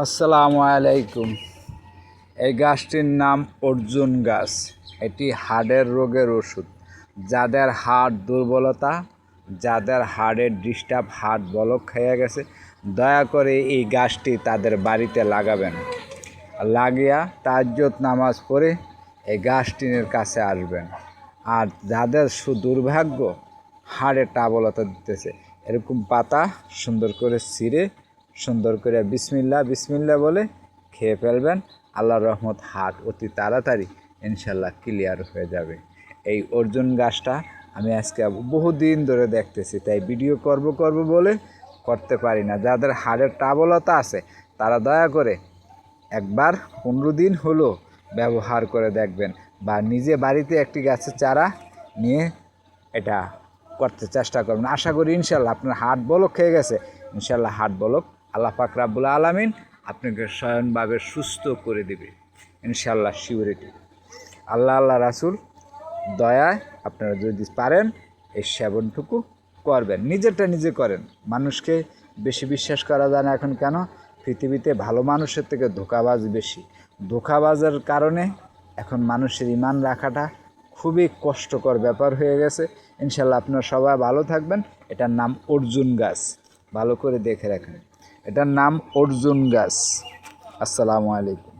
আসসালামু আলাইকুম। এই গাছটির নাম অর্জুন গাছ। এটি হাড়ের রোগের ওষুধ। যাদের হাড় দুর্বলতা, যাদের হাড়ের ডিস্টার্ব, হাড় ব্লক খেয়ে গেছে, দয়া করে এই গাছটি তাদের বাড়িতে লাগাবেন। লাগিয়া তাহাজ্জুদ নামাজ পড়ে এই গাছটির কাছে আসবেন। আর যাদের দুর্ভাগ্য, হাড়ে টাবলতা দিতেছে, এরকম পাতা সুন্দর করে ছিঁড়ে সুন্দর করে বিসমিল্লা বিসমিল্লা বলে খেয়ে ফেলবেন। আল্লাহর রহমত, হাট অতি তাড়াতাড়ি ইনশাল্লাহ ক্লিয়ার হয়ে যাবে। এই অর্জুন গাছটা আমি আজকে বহুদিন ধরে দেখতেছি, তাই ভিডিও করব বলে করতে পারি না। যাদের হাড়ের টাবলতা আছে তারা দয়া করে একবার 15 দিন হলো ব্যবহার করে দেখবেন, বা নিজে বাড়িতে একটি গাছের চারা নিয়ে এটা করতে চেষ্টা করবেন। আশা করি ইনশাল্লাহ আপনার হার্ট ব্লক খেয়ে গেছে, ইনশাল্লাহ হার্ট ব্লক আল্লাহ পাক রাব্বুল আলামিন আপনাকে স্বয়ংভাবে সুস্থ করে দেবে ইনশাল্লাহ, সিউরিটি। আল্লাহ রাসূল দয়ায় আপনারা যদি পারেন এই সেবনটুকু করবেন, নিজেরটা নিজে করেন। মানুষকে বেশি বিশ্বাস করা যায় না এখন, কেন? পৃথিবীতে ভালো মানুষের থেকে ধোঁকাবাজ বেশি। ধোঁকাবাজের কারণে এখন মানুষের ঈমান রাখাটা খুবই কষ্টকর ব্যাপার হয়ে গেছে। ইনশাল্লাহ আপনারা সবাই ভালো থাকবেন। এটার নাম অর্জুন গাছ, ভালো করে দেখে রাখেন। এটার নাম অর্জুন গাছ। আসসালামু আলাইকুম।